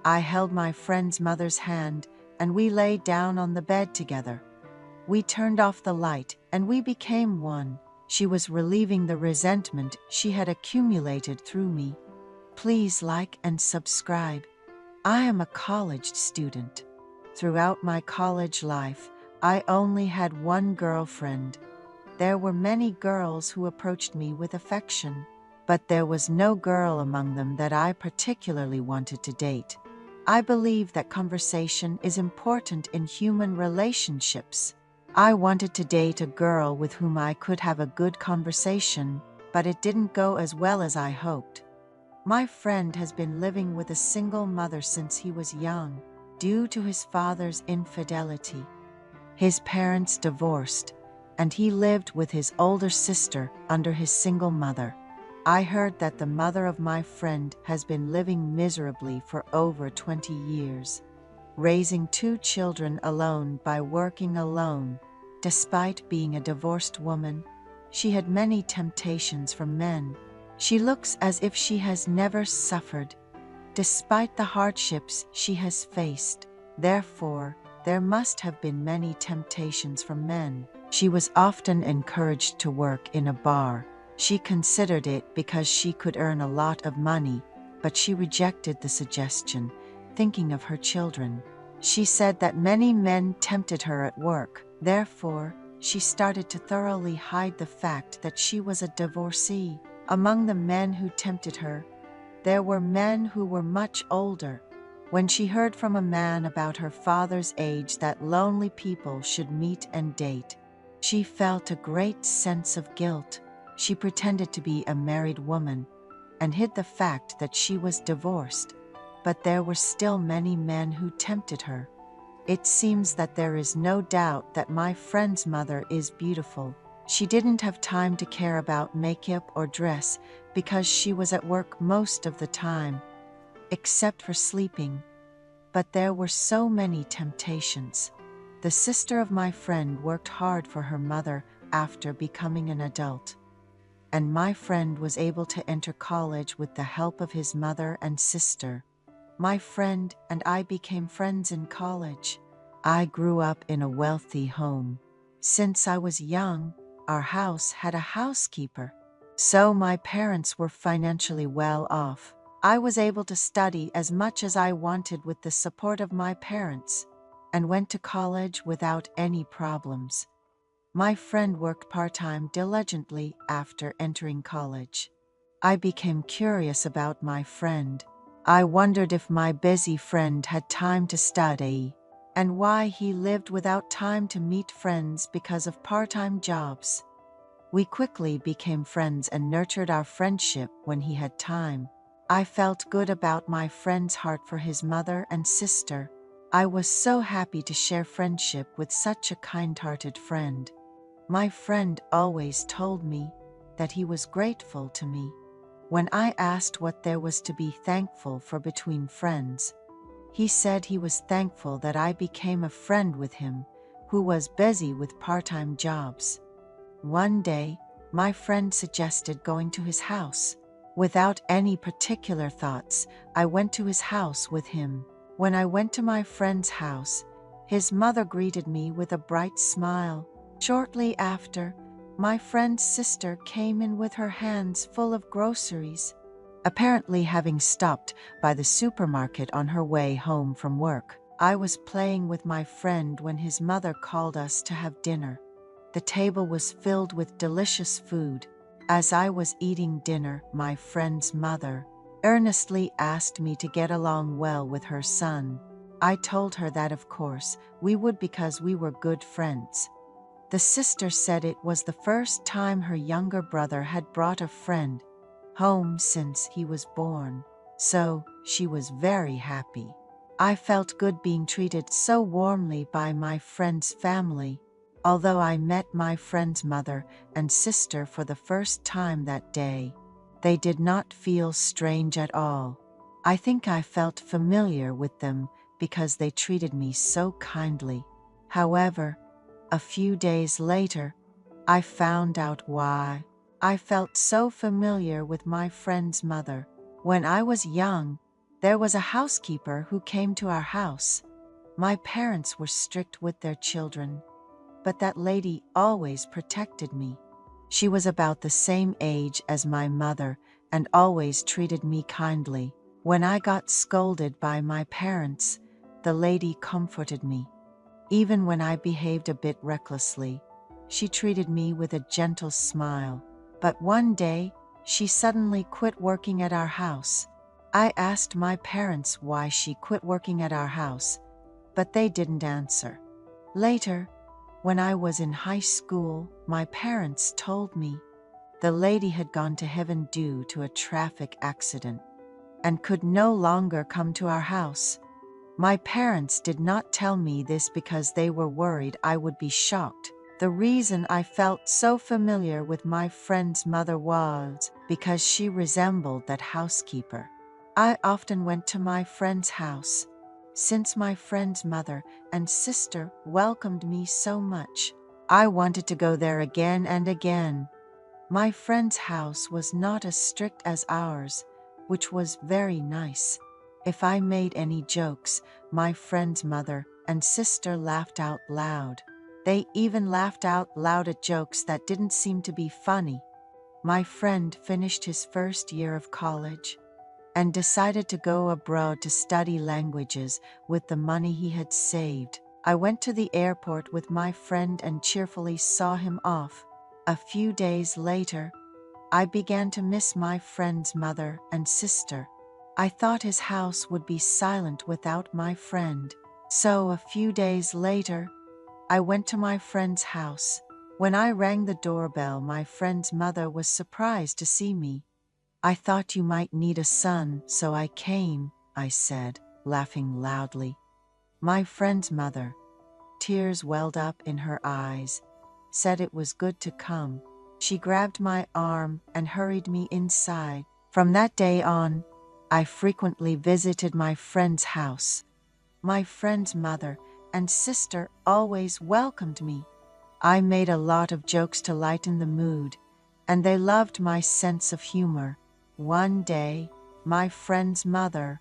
I held my friend's mother's hand, and we lay down on the bed together. We turned off the light, and we became one. She was relieving the resentment she had accumulated through me. Please like and subscribe. I am a college student. Throughout my college life, I only had one girlfriend. There were many girls who approached me with affection, but there was no girl among them that I particularly wanted to date. I believe that conversation is important in human relationships. I wanted to date a girl with whom I could have a good conversation, but it didn't go as well as I hoped. My friend has been living with a single mother since he was young, due to his father's infidelity. His parents divorced, and he lived with his older sister under his single mother. I heard that the mother of my friend has been living miserably for over 20 years, raising 2 children alone by working alone. Despite being a divorced woman, she had many temptations from men. She looks as if she has never suffered, despite the hardships she has faced. Therefore, there must have been many temptations from men. She was often encouraged to work in a bar. She considered it because she could earn a lot of money, but she rejected the suggestion, thinking of her children. She said that many men tempted her at work. Therefore, she started to thoroughly hide the fact that she was a divorcee. Among the men who tempted her, there were men who were much older. When she heard from a man about her father's age that lonely people should meet and date, she felt a great sense of guilt. She pretended to be a married woman and hid the fact that she was divorced, but there were still many men who tempted her. It seems that there is no doubt that my friend's mother is beautiful. She didn't have time to care about makeup or dress because she was at work most of the time, except for sleeping. But there were so many temptations. The sister of my friend worked hard for her mother after becoming an adult, and my friend was able to enter college with the help of his mother and sister. My friend and I became friends in college. I grew up in a wealthy home. Since I was young, our house had a housekeeper, so my parents were financially well off. I was able to study as much as I wanted with the support of my parents, and went to college without any problems. My friend worked part-time diligently after entering college. I became curious about my friend. I wondered if my busy friend had time to study, and why he lived without time to meet friends because of part-time jobs. We quickly became friends and nurtured our friendship when he had time. I felt good about my friend's heart for his mother and sister. I was so happy to share friendship with such a kind-hearted friend. My friend always told me that he was grateful to me. When I asked what there was to be thankful for between friends, he said he was thankful that I became a friend with him, who was busy with part-time jobs. One day, my friend suggested going to his house. Without any particular thoughts, I went to his house with him. When I went to my friend's house, his mother greeted me with a bright smile. Shortly after, my friend's sister came in with her hands full of groceries, apparently having stopped by the supermarket on her way home from work. I was playing with my friend when his mother called us to have dinner. The table was filled with delicious food. As I was eating dinner, my friend's mother earnestly asked me to get along well with her son. I told her that of course we would because we were good friends. The sister said it was the first time her younger brother had brought a friend home since he was born, so she was very happy. I felt good being treated so warmly by my friend's family. Although I met my friend's mother and sister for the first time that day, they did not feel strange at all. I think I felt familiar with them because they treated me so kindly. However, a few days later, I found out why. I felt so familiar with my friend's mother. When I was young, There was a housekeeper who came to our house. My parents were strict with their children, but that lady always protected me. She was about the same age as my mother and always treated me kindly. When I got scolded by my parents, the lady comforted me. Even when I behaved a bit recklessly, she treated me with a gentle smile. But one day, she suddenly quit working at our house. I asked my parents why she quit working at our house, but they didn't answer. Later, when I was in high school, my parents told me the lady had gone to heaven due to a traffic accident and could no longer come to our house. My parents did not tell me this because they were worried I would be shocked. The reason I felt so familiar with my friend's mother was because she resembled that housekeeper. I often went to my friend's house. Since my friend's mother and sister welcomed me so much, I wanted to go there again and again. My friend's house was not as strict as ours, which was very nice. If I made any jokes, my friend's mother and sister laughed out loud. They even laughed out loud at jokes that didn't seem to be funny. My friend finished his first year of college and decided to go abroad to study languages with the money he had saved. I went to the airport with my friend and cheerfully saw him off. A few days later, I began to miss my friend's mother and sister. I thought his house would be silent without my friend. So a few days later, I went to my friend's house. When I rang the doorbell, my friend's mother was surprised to see me. "I thought you might need a son, so I came," I said, laughing loudly. My friend's mother, tears welled up in her eyes, said it was good to come. She grabbed my arm and hurried me inside. From that day on, I frequently visited my friend's house. My friend's mother and sister always welcomed me. I made a lot of jokes to lighten the mood, and they loved my sense of humor. One day, my friend's mother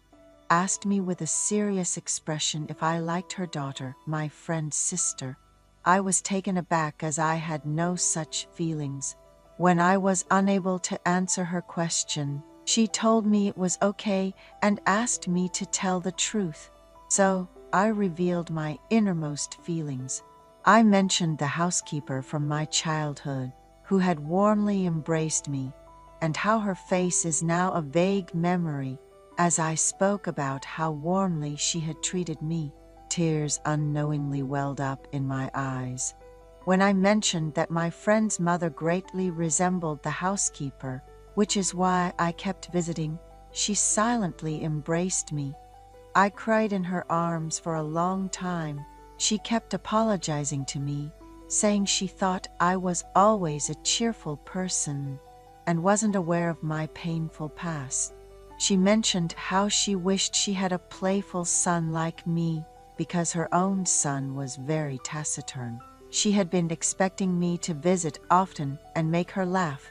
asked me with a serious expression if I liked her daughter, my friend's sister. I was taken aback as I had no such feelings. When I was unable to answer her question, she told me it was okay and asked me to tell the truth. So, I revealed my innermost feelings. I mentioned the housekeeper from my childhood, who had warmly embraced me, and how her face is now a vague memory. As I spoke about how warmly she had treated me, tears unknowingly welled up in my eyes. When I mentioned that my friend's mother greatly resembled the housekeeper, which is why I kept visiting, she silently embraced me. I cried in her arms for a long time. She kept apologizing to me, saying she thought I was always a cheerful person and wasn't aware of my painful past. She mentioned how she wished she had a playful son like me because her own son was very taciturn. She had been expecting me to visit often and make her laugh,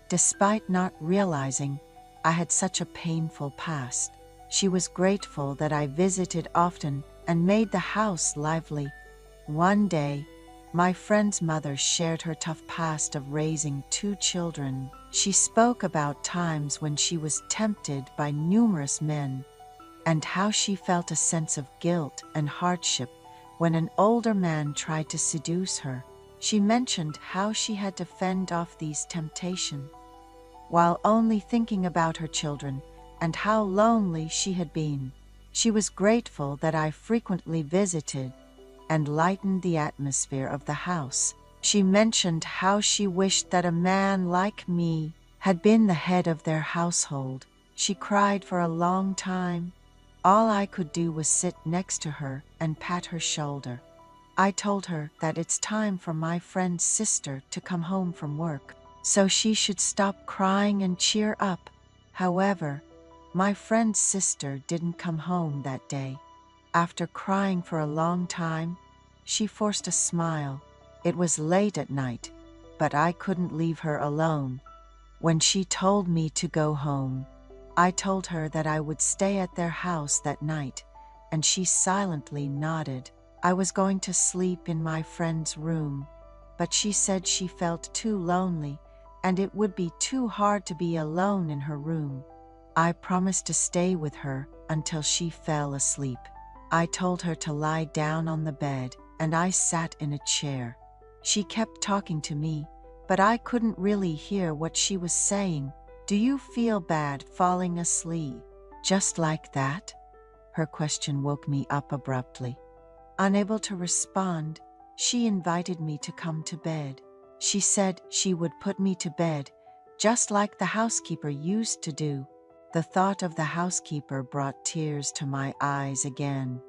despite not realizing I had such a painful past. She was grateful that I visited often and made the house lively. One day, my friend's mother shared her tough past of raising 2 children. She spoke about times when she was tempted by numerous men and how she felt a sense of guilt and hardship when an older man tried to seduce her. She mentioned how she had to fend off these temptations while only thinking about her children and how lonely she had been. She was grateful that I frequently visited and lightened the atmosphere of the house. She mentioned how she wished that a man like me had been the head of their household. She cried for a long time. All I could do was sit next to her and pat her shoulder. I told her that it's time for my friend's sister to come home from work, so she should stop crying and cheer up. However, my friend's sister didn't come home that day. After crying for a long time, she forced a smile. It was late at night, but I couldn't leave her alone. When she told me to go home, I told her that I would stay at their house that night, and she silently nodded. I was going to sleep in my friend's room, but she said she felt too lonely and it would be too hard to be alone in her room. I promised to stay with her until she fell asleep. I told her to lie down on the bed, and I sat in a chair. She kept talking to me, but I couldn't really hear what she was saying. "Do you feel bad falling asleep? Just like that?" Her question woke me up abruptly. Unable to respond, she invited me to come to bed. She said she would put me to bed, just like the housekeeper used to do. The thought of the housekeeper brought tears to my eyes again.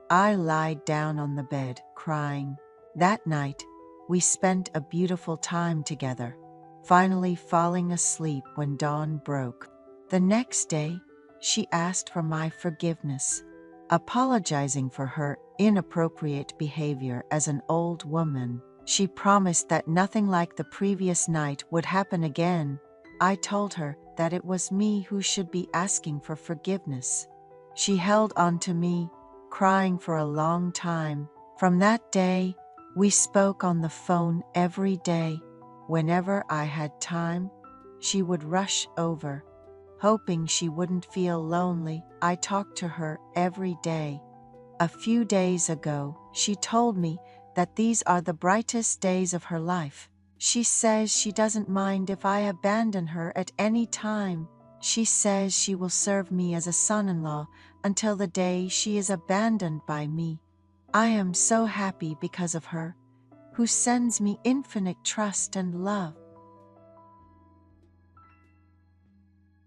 I lied down on the bed, crying. That night, we spent a beautiful time together, finally falling asleep when dawn broke. The next day, she asked for my forgiveness, apologizing for her inappropriate behavior as an old woman. She promised that nothing like the previous night would happen again. I told her that it was me who should be asking for forgiveness. She held on to me, crying for a long time. From that day, we spoke on the phone every day. Whenever I had time, she would rush over. Hoping she wouldn't feel lonely, I talked to her every day. A few days ago, she told me that these are the brightest days of her life. She says she doesn't mind if I abandon her at any time. She says she will serve me as a son-in-law until the day she is abandoned by me. I am so happy because of her, who sends me infinite trust and love.